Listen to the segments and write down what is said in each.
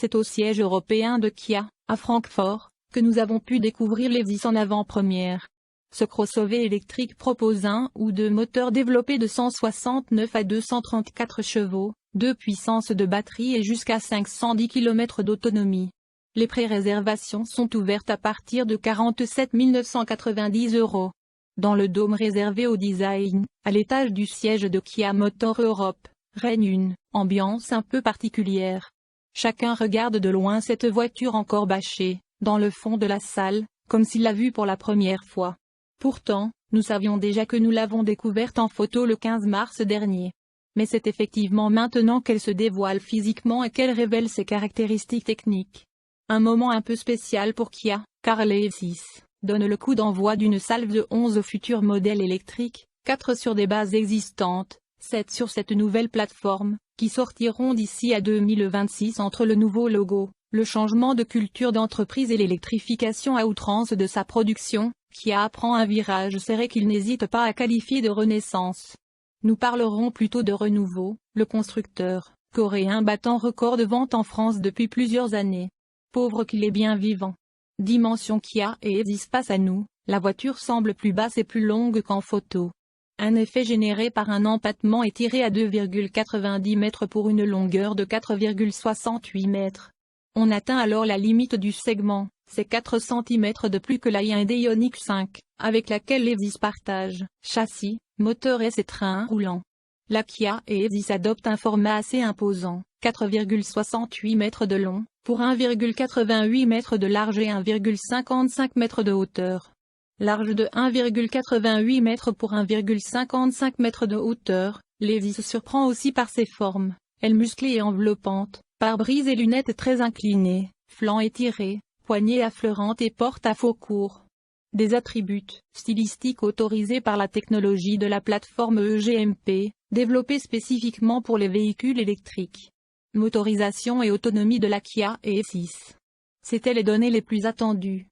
C'est au siège européen de Kia, à Francfort, que nous avons pu découvrir l'Evis en avant-première. Ce crossover électrique propose un ou deux moteurs développés de 169 à 234 chevaux, de puissance de batterie et jusqu'à 510 km d'autonomie. Les pré-réservations sont ouvertes à partir de 47 990 €. Dans le dôme réservé au design, à l'étage du siège de Kia Motor Europe, règne une ambiance un peu particulière. Chacun regarde de loin cette voiture encore bâchée, dans le fond de la salle, comme s'il l'a vue pour la première fois. Pourtant, nous savions déjà que nous l'avons découverte en photo le 15 mars dernier. Mais c'est effectivement maintenant qu'elle se dévoile physiquement et qu'elle révèle ses caractéristiques techniques. Un moment un peu spécial pour Kia, car l'Evis donne le coup d'envoi d'une salve de 11 futurs modèles électriques, 4 sur des bases existantes, 7 sur cette nouvelle plateforme, qui sortiront d'ici à 2026 entre le nouveau logo, le changement de culture d'entreprise et l'électrification à outrance de sa production. Kia prend un virage serré qu'il n'hésite pas à qualifier de renaissance. Nous parlerons plutôt de renouveau, le constructeur coréen battant record de vente en France depuis plusieurs années. Pauvre qu'il est bien vivant. Dimension Kia et Evis face à nous, la voiture semble plus basse et plus longue qu'en photo. Un effet généré par un empattement étiré à 2,90 mètres pour une longueur de 4,68 mètres. On atteint alors la limite du segment, c'est 4 cm de plus que la Hyundai Ioniq 5, avec laquelle l'Evis partage châssis, moteur et ses trains roulants. La Kia Evis adopte un format assez imposant, 4,68 mètres de long, pour 1,88 mètres de large et 1,55 mètres de hauteur. Large de 1,88 mètres pour 1,55 mètres de hauteur, l'Evis surprend aussi par ses formes, ailes musclées et enveloppantes, pare-brise et lunettes très inclinées, flancs étirés, poignées affleurantes et porte à faux court. Des attributs stylistiques autorisés par la technologie de la plateforme EGMP, développée spécifiquement pour les véhicules électriques. Motorisation et autonomie de la Kia Evis. C'étaient les données les plus attendues.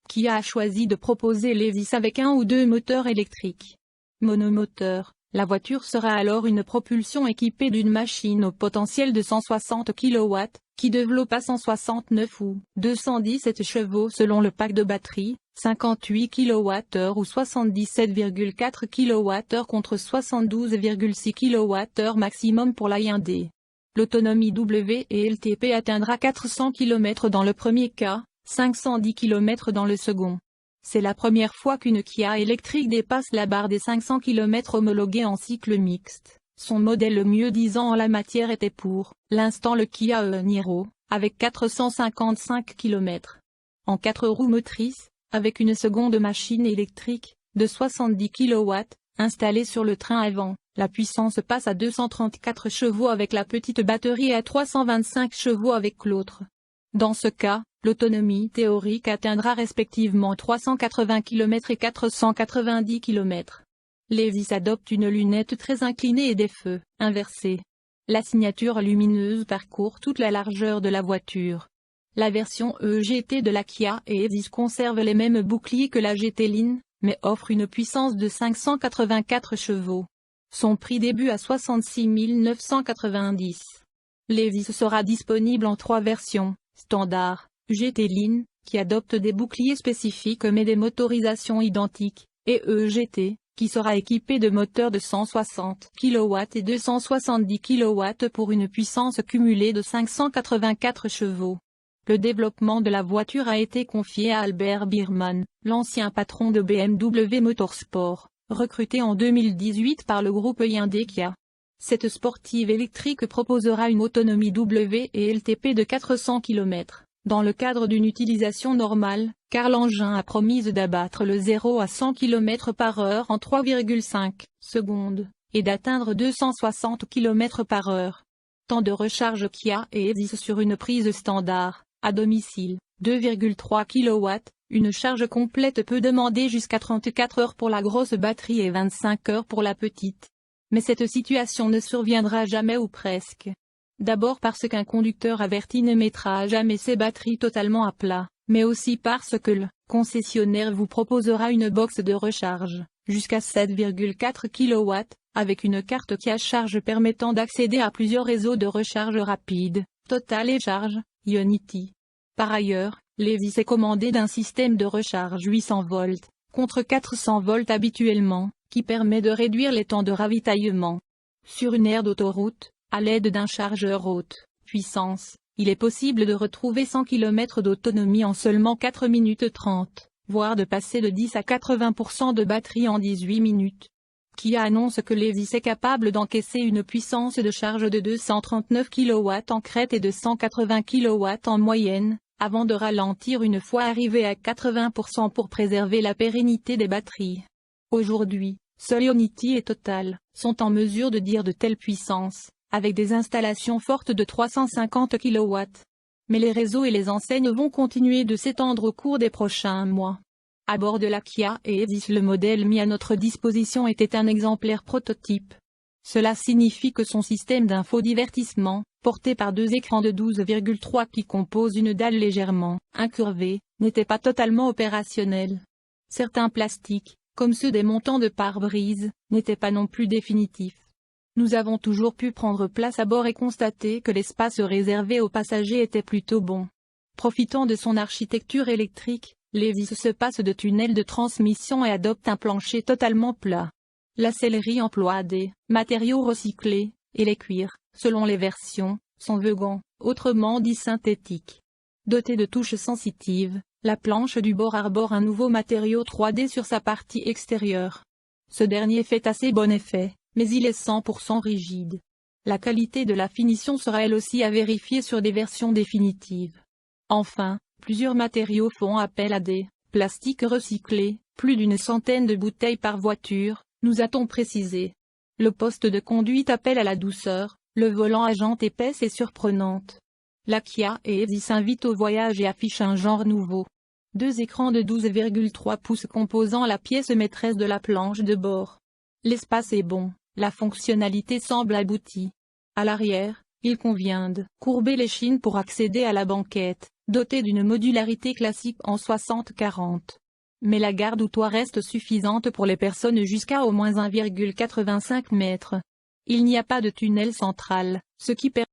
Kia a choisi de proposer l'Evis avec un ou deux moteurs électriques. Monomoteur, la voiture sera alors une propulsion équipée d'une machine au potentiel de 160 kW, qui développe à 169 ou 217 chevaux selon le pack de batterie, 58 kWh ou 77,4 kWh contre 72,6 kWh maximum pour la Hyundai. L'autonomie WLTP atteindra 400 km dans le premier cas, 510 km dans le second. C'est la première fois qu'une Kia électrique dépasse la barre des 500 km homologuée en cycle mixte. Son modèle le mieux disant en la matière était pour l'instant le Kia Niro, avec 455 km. En 4 roues motrices, avec une seconde machine électrique, de 70 kW, installée sur le train avant, la puissance passe à 234 chevaux avec la petite batterie et à 325 chevaux avec l'autre. Dans ce cas, l'autonomie théorique atteindra respectivement 380 km et 490 km. L'Evis adopte une lunette très inclinée et des feux inversés. La signature lumineuse parcourt toute la largeur de la voiture. La version EGT de la Kia Evis conserve les mêmes boucliers que la GT Line, mais offre une puissance de 584 chevaux. Son prix débute à 66 990. L'Evis sera disponible en 3 versions, standard, GT Line, qui adopte des boucliers spécifiques mais des motorisations identiques, et EGT, qui sera équipé de moteurs de 160 kW et 270 kW pour une puissance cumulée de 584 chevaux. Le développement de la voiture a été confié à Albert Biermann, l'ancien patron de BMW Motorsport, recruté en 2018 par le groupe Hyundai Kia. Cette sportive électrique proposera une autonomie WLTP de 400 km, dans le cadre d'une utilisation normale, car l'engin a promis d'abattre le 0 à 100 km/h en 3,5 secondes, et d'atteindre 260 km/h. Temps de recharge Kia Evis sur une prise standard, à domicile, 2,3 kW, une charge complète peut demander jusqu'à 34 heures pour la grosse batterie et 25 heures pour la petite. Mais cette situation ne surviendra jamais ou presque. D'abord parce qu'un conducteur averti ne mettra jamais ses batteries totalement à plat, mais aussi parce que le concessionnaire vous proposera une box de recharge, jusqu'à 7,4 kW, avec une carte Kia Charge permettant d'accéder à plusieurs réseaux de recharge rapide, Total et Charge, Ionity. Par ailleurs, Levi s'est commandé d'un système de recharge 800 volts, contre 400 volts habituellement, qui permet de réduire les temps de ravitaillement. Sur une aire d'autoroute, à l'aide d'un chargeur haute puissance, il est possible de retrouver 100 km d'autonomie en seulement 4 minutes 30, voire de passer de 10 à 80% de batterie en 18 minutes. Kia annonce que Levi est capable d'encaisser une puissance de charge de 239 kW en crête et de 180 kW en moyenne, avant de ralentir une fois arrivé à 80% pour préserver la pérennité des batteries. Aujourd'hui, seuls Ionity et Total sont en mesure de dire de telles puissances, avec des installations fortes de 350 kW. Mais les réseaux et les enseignes vont continuer de s'étendre au cours des prochains mois. À bord de la Kia EV, le modèle mis à notre disposition était un exemplaire prototype. Cela signifie que son système d'infodivertissement, porté par deux écrans de 12,3 qui composent une dalle légèrement incurvée, n'était pas totalement opérationnel. Certains plastiques, comme ceux des montants de pare-brise, n'étaient pas non plus définitifs. Nous avons toujours pu prendre place à bord et constater que l'espace réservé aux passagers était plutôt bon. Profitant de son architecture électrique, Levi se passe de tunnels de transmission et adopte un plancher totalement plat. La sellerie emploie des matériaux recyclés, et les cuirs, selon les versions, sont vegan, autrement dit synthétiques. Dotée de touches sensitives, la planche du bord arbore un nouveau matériau 3D sur sa partie extérieure. Ce dernier fait assez bon effet, mais il est 100% rigide. La qualité de la finition sera elle aussi à vérifier sur des versions définitives. Enfin, plusieurs matériaux font appel à des plastiques recyclés, plus d'une centaine de bouteilles par voiture, nous a-t-on précisé. Le poste de conduite appelle à la douceur, le volant à jantes épaisses et surprenantes. La Kia EV s'invite au voyage et affiche un genre nouveau. Deux écrans de 12,3 pouces composant la pièce maîtresse de la planche de bord. L'espace est bon, la fonctionnalité semble aboutie. À l'arrière, il convient de courber l'échine pour accéder à la banquette, dotée d'une modularité classique en 60-40. Mais la garde ou toit reste suffisante pour les personnes jusqu'à au moins 1,85 m. Il n'y a pas de tunnel central, ce qui permet